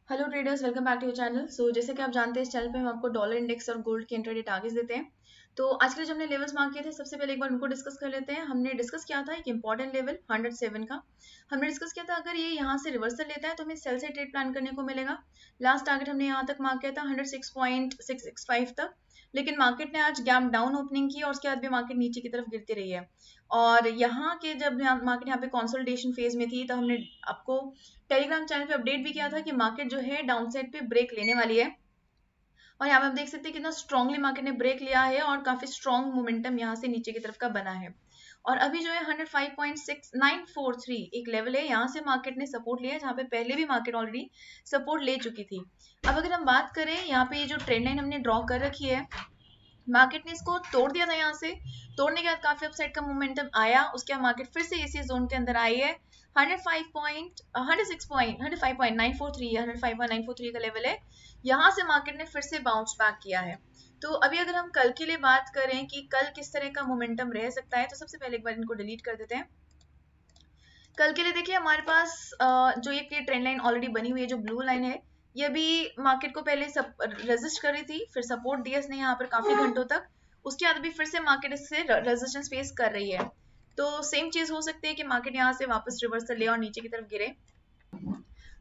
Hello traders, welcome back to your channel. जैसे कि आप जानते हैं, इस चैनल पे हम आपको डॉलर इंडेक्स और गोल्ड के इंट्राडे टारगेट्स देते हैं। तो आज के लिए जो हमने लेवल्स मार्क किए थे, सबसे पहले एक बार उनको डिस्कस कर लेते हैं। हमने डिस्कस किया था एक इंपॉर्टेंट लेवल 107 का। हमने डिस्कस किया था अगर ये यहाँ से रिवर्सल लेता है तो हमें सेल से ट्रेड प्लान करने को मिलेगा। लास्ट टारगेट हमने यहाँ तक मार्क किया था 106.665 तक, लेकिन मार्केट ने आज गैप डाउन ओपनिंग की और उसके बाद भी मार्केट नीचे की तरफ गिरती रही है। और यहाँ के जब मार्केट यहाँ पे कंसोलिडेशन फेज में थी, तो हमने आपको टेलीग्राम चैनल पे अपडेट भी किया था कि मार्केट जो है डाउन साइड पे ब्रेक लेने वाली है। और यहाँ पे आप देख सकते हैं कितना स्ट्रांगली मार्केट ने ब्रेक लिया है और काफी स्ट्रांग मोमेंटम यहाँ से नीचे की तरफ का बना है। और अभी जो है 105.6943 एक लेवल है, यहाँ से मार्केट ने सपोर्ट लिया है, जहाँ पे पहले भी मार्केट ऑलरेडी सपोर्ट ले चुकी थी। अब अगर हम बात करें, यहाँ पे ये जो ट्रेंड लाइन हमने ड्रॉ कर रखी है, मार्केट ने इसको तोड़ दिया था। यहाँ से तोड़ने के बाद काफी अपसाइड का मोमेंटम आया, उसके बाद मार्केट फिर से इसी जोन के अंदर आई है। 105.943 का लेवल है, यहाँ से मार्केट ने फिर से बाउंस बैक किया है। तो अभी अगर हम कल के लिए बात करें कि कल किस तरह का मोमेंटम रह सकता है, तो सबसे पहले एक बार इनको डिलीट कर देते हैं। कल के लिए देखिए हमारे पास जो ये ट्रेंड लाइन ऑलरेडी बनी हुई है, जो ब्लू लाइन है, ये भी मार्केट को पहले रेजिस्ट कर रही थी, फिर सपोर्ट दिया इसने यहाँ पर काफी घंटों तक। उसके बाद भी फिर से मार्केट इससे रेजिस्टेंस फेस कर रही है। तो सेम चीज हो सकती है कि मार्केट यहाँ से वापस रिवर्सल ले और नीचे की तरफ गिरे।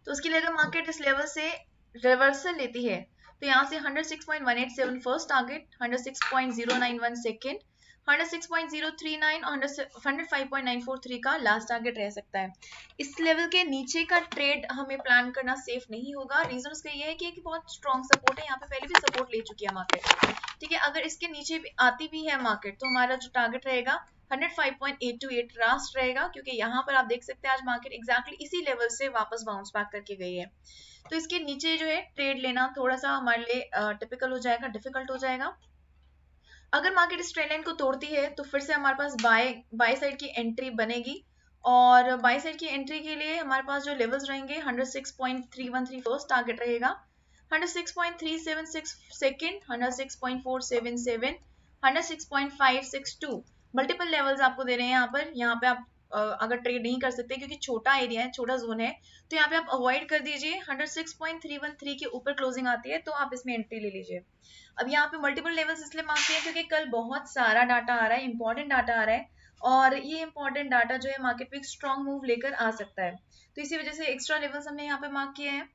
तो उसके लिए अगर मार्केट इस लेवल से रिवर्सल लेती है, तो यहाँ से 106.187 फर्स्ट टारगेट, 106.091 सेकेंड, 106.039 और 105.943 का लास्ट टारगेट रह सकता है। इस लेवल के नीचे का ट्रेड हमें प्लान करना सेफ नहीं होगा। रीजन उसका ये है कि बहुत स्ट्रॉन्ग सपोर्ट है, यहाँ पे पहले भी सपोर्ट ले चुकी है मार्केट। ठीक है, अगर इसके नीचे भी आती भी है मार्केट, तो हमारा जो टारगेट रहेगा 105.828 लास्ट रहेगा, क्योंकि यहाँ पर आप देख सकते हैं आज मार्केट एग्जैक्टली इसी लेवल से वापस बाउंस बैक करके गई है। तो इसके नीचे जो है ट्रेड लेना थोड़ा सा हमारे लिए टिपिकल हो जाएगा, डिफिकल्ट हो जाएगा। अगर मार्केट इस ट्रेंड लाइन को तोड़ती है, तो फिर से हमारे पास बाय साइड की एंट्री बनेगी। और बाय साइड की एंट्री के लिए हमारे पास जो लेवल्स रहेंगे, 106.313 फर्स्ट टारगेट रहेगा, 106.376 सेकेंड, 106.477, 106.562 मल्टीपल लेवल्स आपको दे रहे हैं। यहाँ पे आप अगर ट्रेड नहीं कर सकते क्योंकि छोटा एरिया है, छोटा जोन है, तो यहाँ पे आप अवॉइड कर दीजिए। 106.313 के ऊपर क्लोजिंग आती है तो आप इसमें एंट्री ले लीजिए। अब यहाँ पे मल्टीपल लेवल्स इसलिए मार्क किए क्योंकि कल बहुत सारा डाटा आ रहा है, इंपॉर्टेंट डाटा आ रहा है, और ये इंपॉर्टेंट डाटा जो है मार्केट पे एक स्ट्रॉन्ग मूव लेकर आ सकता है। तो इसी वजह से एक्स्ट्रा लेवल्स हमने यहाँ पे मार्क किए हैं।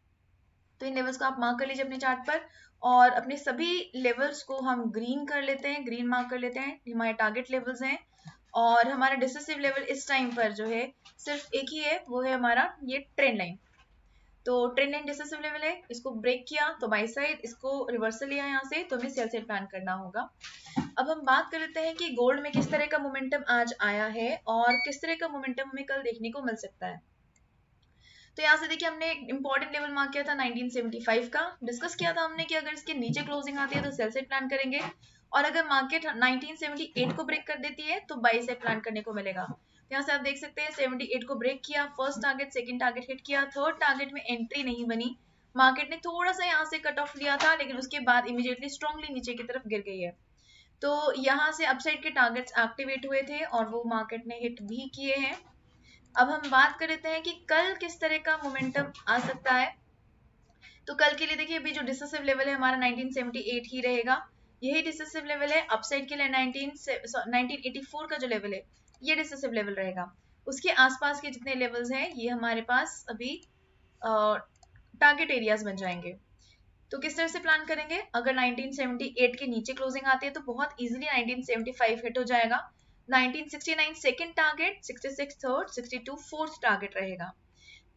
तो इन लेवल्स को आप मार्क कर लीजिए अपने चार्ट पर, और अपने सभी लेवल्स को हम ग्रीन कर लेते हैं, ग्रीन मार्क कर लेते हैं। हमारे टारगेट लेवल्स हैं, और हमारा डिसिसिव लेवल इस टाइम पर जो है सिर्फ एक ही है, वो है हमारा ये ट्रेंड लाइन। तो ट्रेंड लाइन डिसेसिव लेवल है, इसको ब्रेक किया तो बाई साइड, इसको रिवर्सल लिया यहाँ से, तो हमें सेल साइड प्लान करना होगा। अब हम बात कर लेते हैं कि गोल्ड में किस तरह का मोमेंटम आज आया है और किस तरह का मोमेंटम हमें कल देखने को मिल सकता है। तो यहाँ से देखिए हमने एक इंपॉर्टेंट लेवल मार्क किया था 1975 का। डिस्कस किया था हमने कि अगर इसके नीचे क्लोजिंग आती है तो सेल साइड प्लान करेंगे, और अगर मार्केट 1978 को ब्रेक कर देती है तो बाई साइड प्लान करने को मिलेगा। यहाँ से आप देख सकते हैं 78 को ब्रेक किया, first target second target hit किया, थर्ड टारगेट में एंट्री नहीं बनी। मार्केट ने थोड़ा सा यहाँ से कट ऑफ लिया था, लेकिन उसके बाद इमीडिएटली स्ट्रांगली नीचे की तरफ गिर गई है। तो यहाँ से अपसाइड के टारगेट्स एक्टिवेट हुए थे और वो मार्केट ने हिट भी किए हैं। अब हम बात कर लेते हैं कि कल किस तरह का मोमेंटम आ सकता है। तो कल के लिए देखिए अभी जो डिसेसिव लेवल है हमारा 1978 ही रहेगा, यही डिसेसिव लेवल है। अपसाइड के लिए 1984 का जो लेवल है, ये डिसेसिव लेवल रहेगा। उसके आसपास के जितने लेवल्स हैं ये हमारे पास अभी टारगेट एरियाज बन जाएंगे। तो किस तरह से प्लान करेंगे, अगर 1978 के नीचे क्लोजिंग आती है तो बहुत इजीली 1975 हिट हो जाएगा। 1969 second target, 66 third, 62 fourth target रहेगा।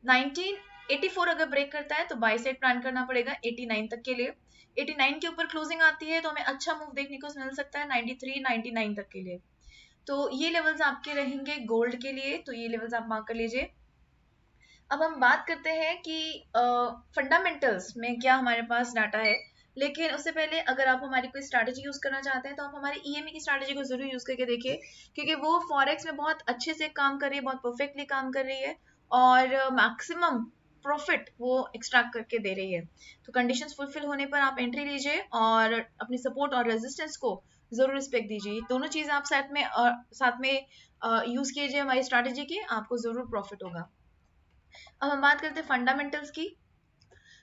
1984 अगर ब्रेक करता है तो बाई साइड प्लान करना पड़ेगा 89 तक के लिए। 89 के ऊपर क्लोजिंग आती है तो हमें अच्छा मूव देखने को मिल सकता है 93 99 तक के लिए। तो ये लेवल्स आपके रहेंगे गोल्ड के लिए, तो ये लेवल्स आप मार्क कर लीजिए। अब हम बात करते हैं कि फंडामेंटल्स में क्या हमारे पास डाटा है, लेकिन उससे पहले अगर आप हमारी कोई स्ट्रैटेजी यूज करना चाहते हैं तो आप हमारी ईएमई की स्ट्रैटेजी को जरूर यूज करके देखिए, क्योंकि वो फॉरेक्स में बहुत अच्छे से काम कर रही है, बहुत परफेक्टली काम कर रही है, और मैक्सिमम प्रॉफिट वो एक्सट्रैक्ट करके दे रही है। तो कंडीशंस फुलफिल होने पर आप एंट्री लीजिए और अपनी सपोर्ट और रेजिस्टेंस को जरूर रिस्पेक्ट दीजिए। दोनों चीज आप साथ में यूज कीजिए हमारी स्ट्रैटेजी की, आपको जरूर प्रॉफिट होगा। अब हम बात करते हैं फंडामेंटल्स की।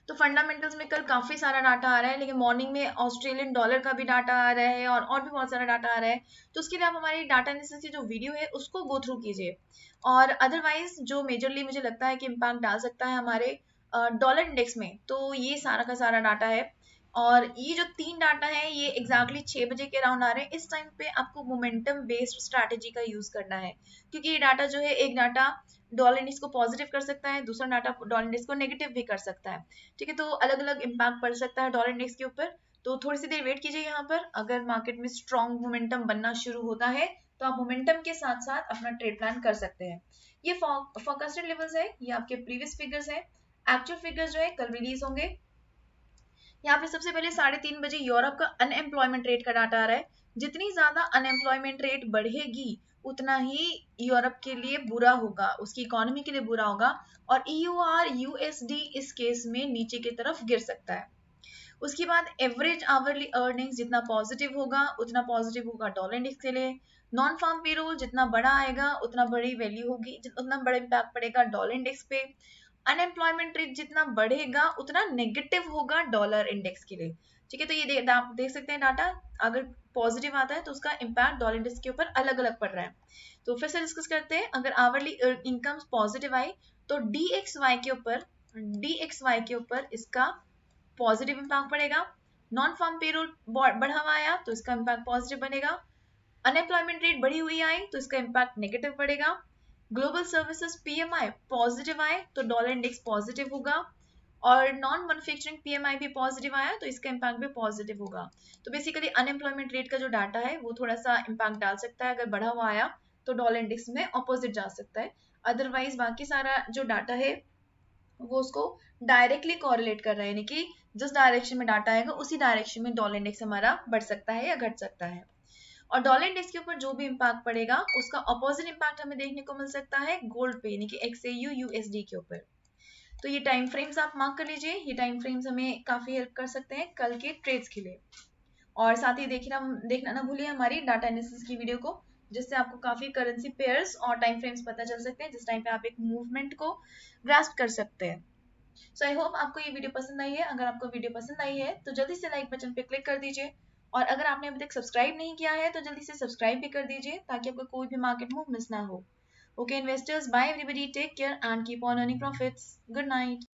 तो फंडामेंटल्स में कल काफी सारा डाटा आ रहा है, लेकिन मॉर्निंग में ऑस्ट्रेलियन डॉलर का भी डाटा आ रहा है और भी बहुत सारा डाटा आ रहा है। तो उसके लिए आप हमारी डाटा एनालिसिस की जो वीडियो है उसको गो थ्रू कीजिए। और अदरवाइज जो मेजरली मुझे लगता है कि इम्पैक्ट डाल सकता है हमारे डॉलर इंडेक्स में, तो ये सारा का सारा डाटा है। और ये जो 3 डाटा है ये एग्जैक्टली 6 बजे के अराउंड आ रहे हैं। इस टाइम पे आपको मोमेंटम बेस्ड स्ट्रैटेजी का यूज करना है, क्योंकि ये डाटा जो है, एक डाटा डॉलर इंडेक्स को पॉजिटिव कर सकता है, दूसरा डाटा डॉलर इंडेक्स को नेगेटिव भी कर सकता है। ठीक है, तो अलग अलग इम्पैक्ट पड़ सकता है डॉलर इंडेक्स के ऊपर। तो थोड़ी सी देर वेट कीजिए यहाँ पर। अगर मार्केट में स्ट्रॉन्ग मोमेंटम बनना शुरू होता है तो आप मोमेंटम के साथ साथ अपना ट्रेड प्लान कर सकते हैं। ये फोरकास्टेड लेवल्स है, ये आपके प्रीवियस फिगर्स है। एक्चुअल फिगर्स जो है कल रिलीज होंगे। यहाँ पे सबसे पहले 3:30 बजे यूरोप का अनएम्प्लॉयमेंट रेट का डाटा आ रहा है। जितनी ज्यादा अनएम्प्लॉयमेंट रेट बढ़ेगी उतना ही यूरोप के लिए बुरा होगा, उसकी इकोनॉमी के लिए बुरा होगा। और EUR USD इस केस में नीचे की तरफ गिर सकता है। उसके बाद एवरेज आवरली अर्निंग्स जितना पॉजिटिव होगा उतना पॉजिटिव होगा डॉलर इंडेक्स के लिए। नॉन फार्म पेरोल जितना बड़ा आएगा उतना बड़ी वैल्यू होगी, उतना बड़ा इम्पैक्ट पड़ेगा डॉलर इंडेक्स पे। अनएम्प्लॉयमेंट रेट जितना बढ़ेगा उतना नेगेटिव होगा डॉलर इंडेक्स के लिए। ठीक है, तो ये आप देख सकते हैं डाटा। अगर पॉजिटिव आता है तो उसका इम्पैक्ट डॉलर इंडेक्स के ऊपर अलग अलग पड़ रहा है। तो फिर से डिस्कस करते हैं। अगर आवरली इनकम पॉजिटिव आई तो DXY के ऊपर इसका पॉजिटिव इम्पैक्ट पड़ेगा। नॉन फार्म पेरोल बढ़ा हुआ आया तो इसका इम्पैक्ट पॉजिटिव बनेगा। अनएम्प्लॉयमेंट रेट बढ़ी हुई आई तो इसका इम्पैक्ट नेगेटिव पड़ेगा। ग्लोबल सर्विसेज PMI पॉजिटिव आए तो डॉलर इंडेक्स पॉजिटिव होगा। और नॉन मैन्युफैक्चरिंग PMI भी पॉजिटिव आया तो इसका इम्पैक्ट भी पॉजिटिव होगा। तो बेसिकली अनएम्प्लॉयमेंट रेट का जो डाटा है वो थोड़ा सा इम्पैक्ट डाल सकता है। अगर बढ़ा हुआ आया तो डॉलर इंडेक्स में ऑपोजिट जा सकता है। अदरवाइज बाकी सारा जो डाटा है वो उसको डायरेक्टली कॉरिलेट कर रहा है, यानी कि जिस डायरेक्शन में डाटा आएगा उसी डायरेक्शन में डॉलर इंडेक्स हमारा बढ़ सकता है या घट सकता है। और डॉलर इंडेक्स के ऊपर जो भी इम्पैक्ट पड़ेगा उसका ऑपोजिट इम्पैक्ट हमें देखने को मिल सकता है गोल्ड पे, यानी कि XAU USD के ऊपर। तो ये टाइम फ्रेम्स आप मार्क कर लीजिए। ये टाइम फ्रेम्स हमें काफी हेल्प कर सकते हैं कल के ट्रेड्स के लिए। और साथ ही देखना ना भूलिए हमारी डाटा एनालिसिस की वीडियो को, जिससे आपको काफी करेंसी पेयर्स और टाइम फ्रेम्स पता चल सकते हैं, जिस टाइम पे आप एक मूवमेंट को ग्रास्प कर सकते हैं। सो आई होप आपको ये वीडियो पसंद आई है। अगर आपको वीडियो पसंद आई है तो जल्दी से लाइक बटन पे क्लिक कर दीजिए। और अगर आपने अभी तक सब्सक्राइब नहीं किया है तो जल्दी से सब्सक्राइब भी कर दीजिए, ताकि आपको कोई भी मार्केट मूव मिस ना हो। Okay investors, bye everybody, take care and keep on earning profits. Good night.